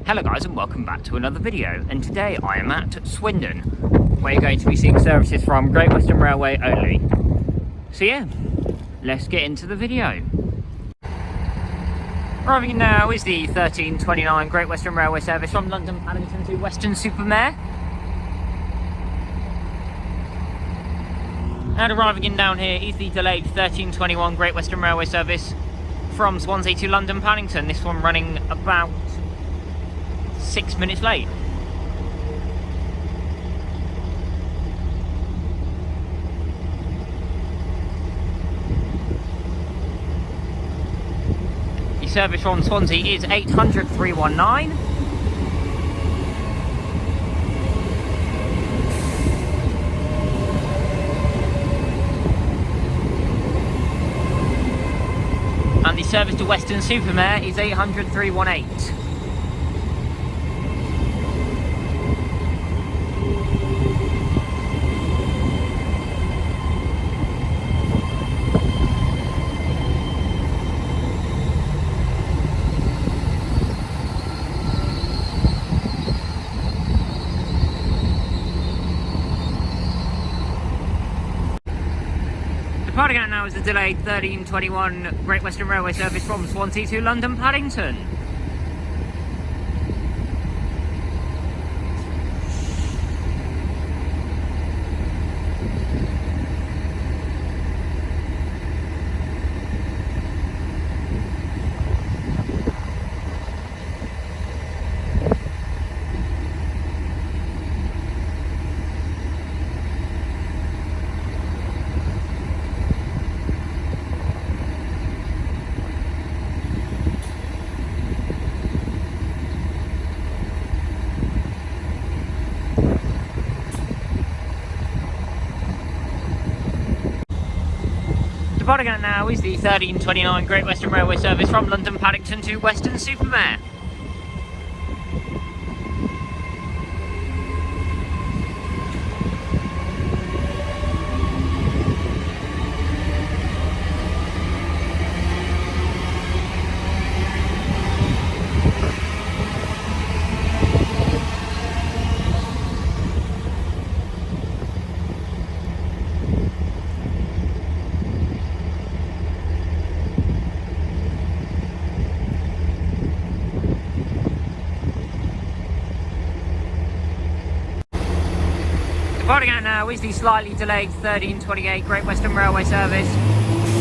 Hello guys and welcome back to another video, and today I am at Swindon, where you're going to be seeing services from Great Western Railway only. So yeah, let's get into the video. Arriving in now is the 1329 Great Western Railway service from London Paddington to Weston-super-Mare. And arriving in down here is the delayed 1321 Great Western Railway service from Swansea to London Paddington. This one running about 6 minutes late. The service from Swansea is 800 319. And the service to Weston-super-Mare is 800 318. Departing out now is the delayed 1321 Great Western Railway service from Swansea to London Paddington. Departing out now is the 1329 Great Western Railway service from London Paddington to Weston-super-Mare. Departing out now is the slightly delayed 1328 Great Western Railway service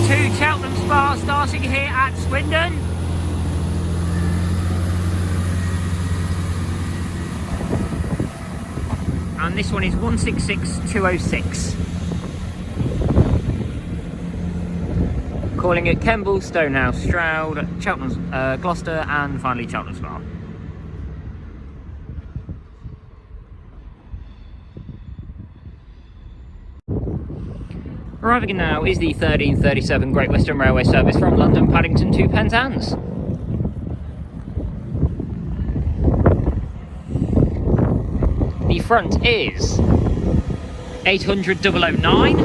to Cheltenham Spa, starting here at Swindon. And this one is 166206. Calling at Kemble, Stonehouse, Stroud, Cheltenham, Gloucester, and finally Cheltenham Spa. Arriving in now is the 1337 Great Western Railway service from London Paddington to Penzance. The front is 800 009.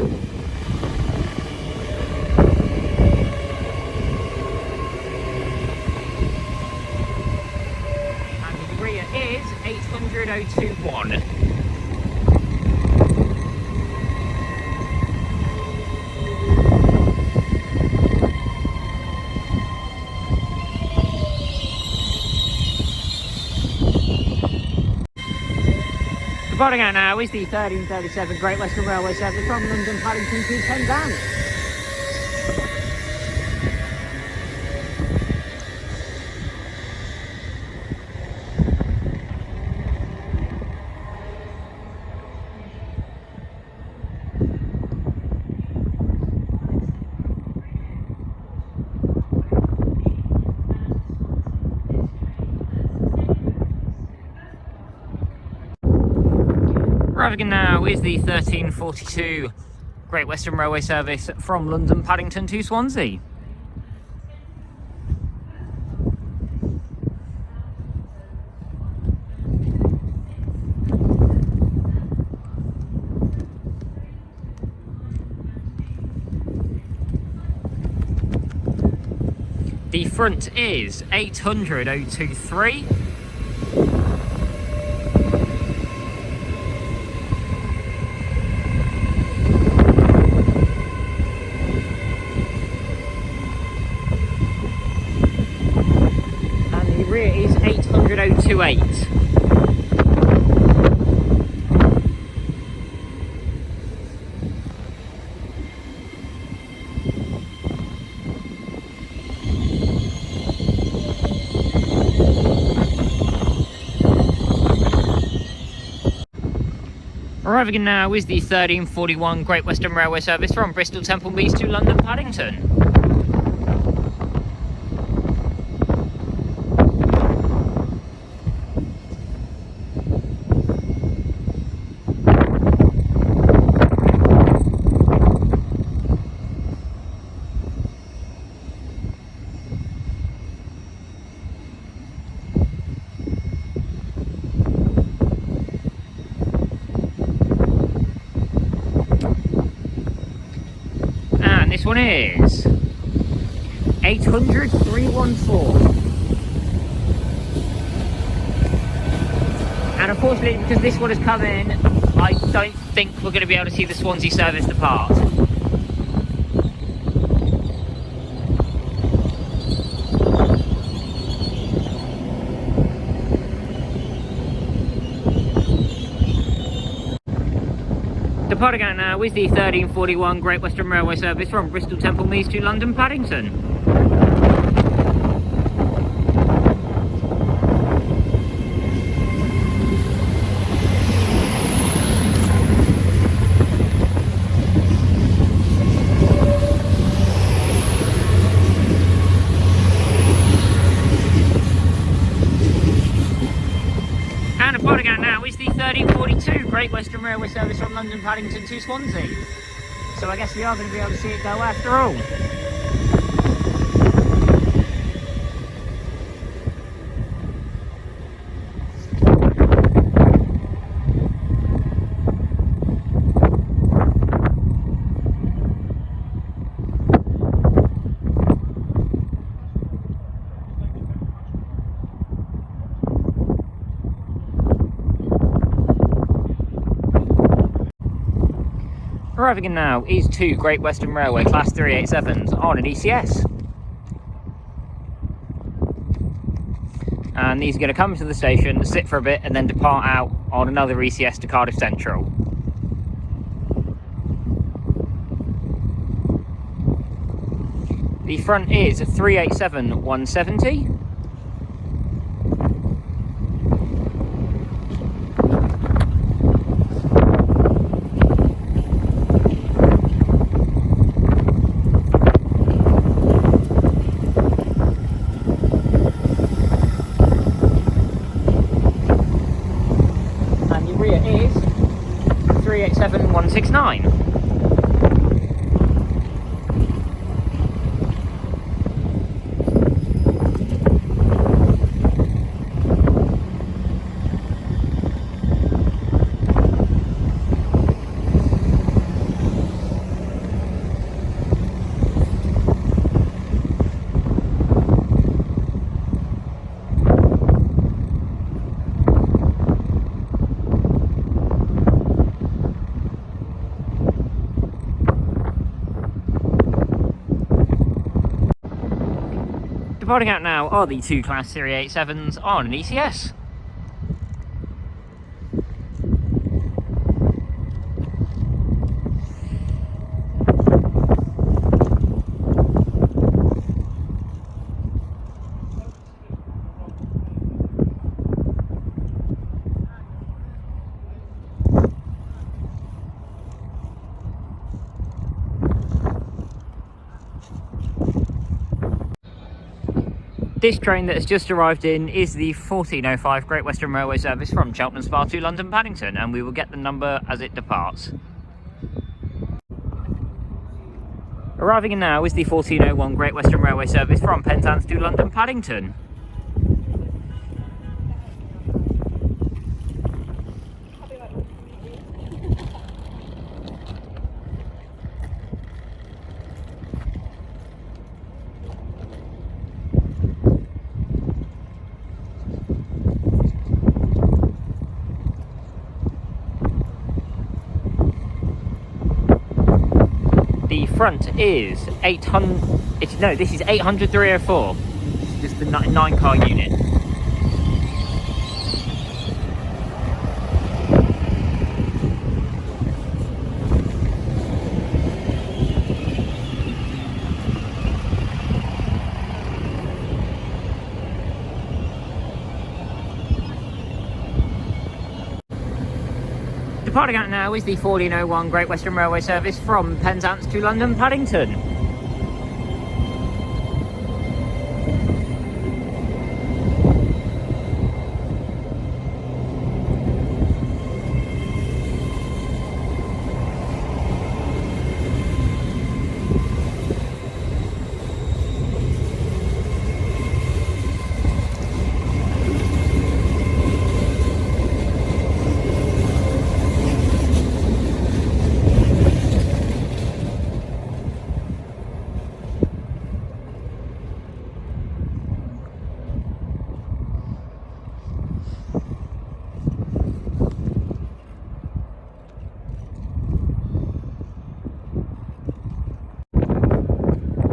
And the rear is 800 021. Departing out now is the 1337 Great Western Railway service from London Paddington to Penzance. Arriving in now is the 1342 Great Western Railway service from London Paddington to Swansea. The front is 800 023. 3 it is 800,028. Arriving now is the 1341 Great Western Railway service from Bristol Temple Meads to London Paddington. This one is 800,314. And unfortunately, because this one has come in, I don't think we're going to be able to see the Swansea service depart. Departing out now is the 1341 Great Western Railway service from Bristol Temple Meads to London Paddington. And departing out now is the 1342 Great Western Railway service from London Paddington to Swansea. So I guess we are going to be able to see it go after all. Arriving in now is 2 Great Western Railway Class 387s on an ECS. And these are going to come to the station, sit for a bit and then depart out on another ECS to Cardiff Central. The front is 387-170. And the rear is 387-169. Departing out now are the 2 Class 387s on an ECS. This train that has just arrived in is the 1405 Great Western Railway service from Cheltenham Spa to London Paddington, and we will get the number as it departs. Arriving in now is the 1401 Great Western Railway service from Penzance to London Paddington. The front is 800. No, this is 800-304. Just the 9-car unit. Departing out now is the 1401 Great Western Railway service from Penzance to London Paddington.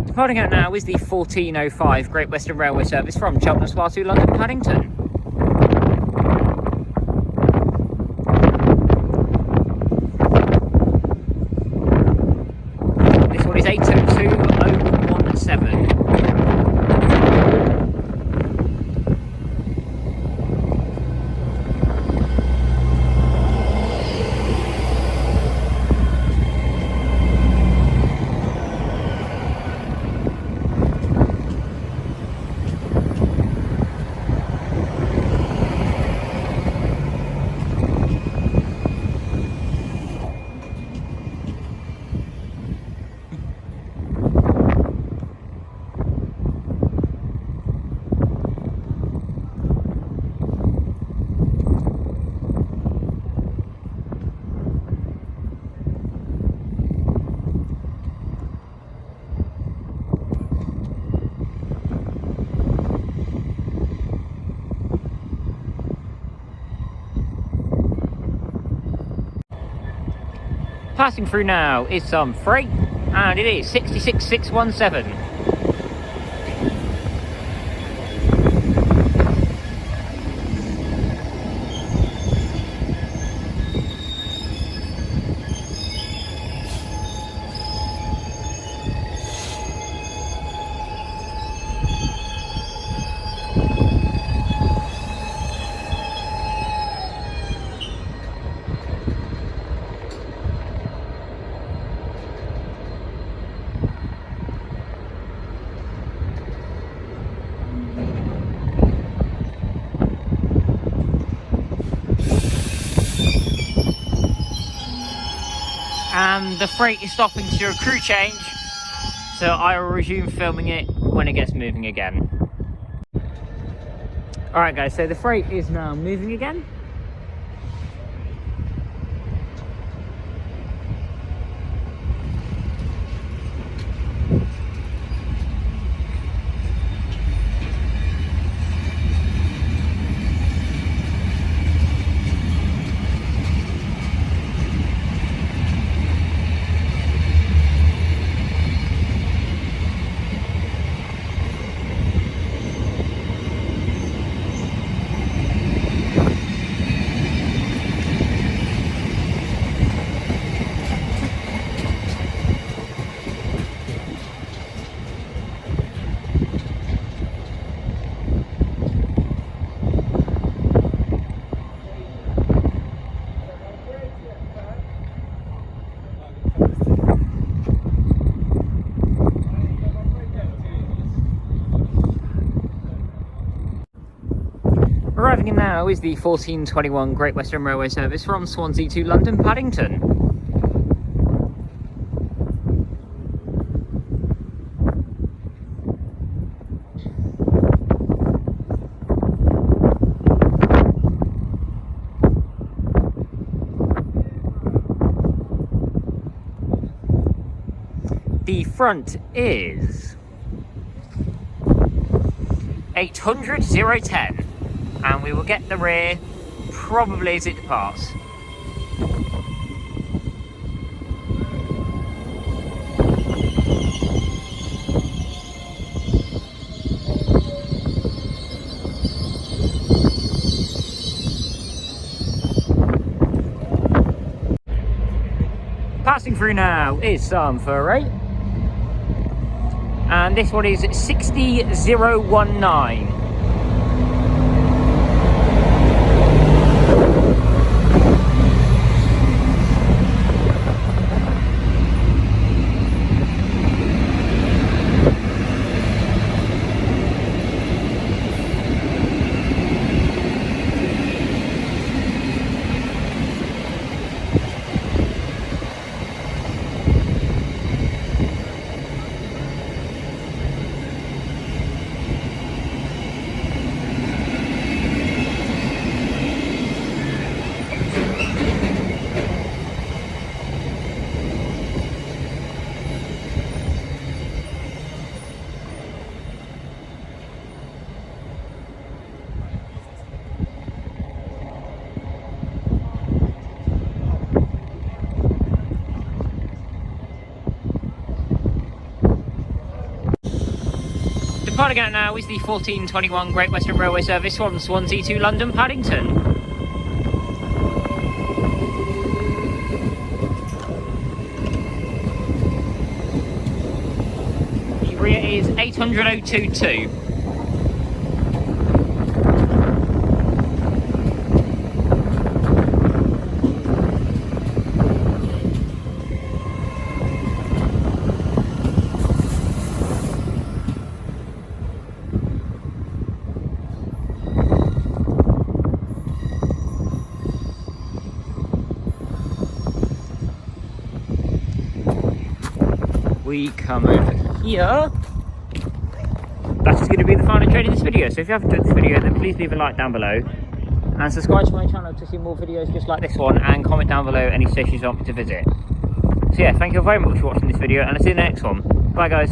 Departing out now is the 1405 Great Western Railway service from Cheltenham to London Paddington. This one is 802017. Passing through now is some freight, and it is 66617. And the freight is stopping to do a crew change, so I will resume filming it when it gets moving again. Alright guys, so the freight is now moving again. Arriving in now is the 1421 Great Western Railway service from Swansea to London Paddington. The front is 800-010. And we will get the rear probably as it departs. Passing through now is some freight, and this one is 60019. Starting out now is the 1421 Great Western Railway service from Swansea to London Paddington. The rear is 800,022. We come over here. That is going to be the final trade in this video. So if you haven't done this video, then please leave a like down below and subscribe to my channel to see more videos just like this one, and comment down below any stations you want me to visit. So yeah, thank you very much for watching this video, and I'll see you in the next one. Bye guys.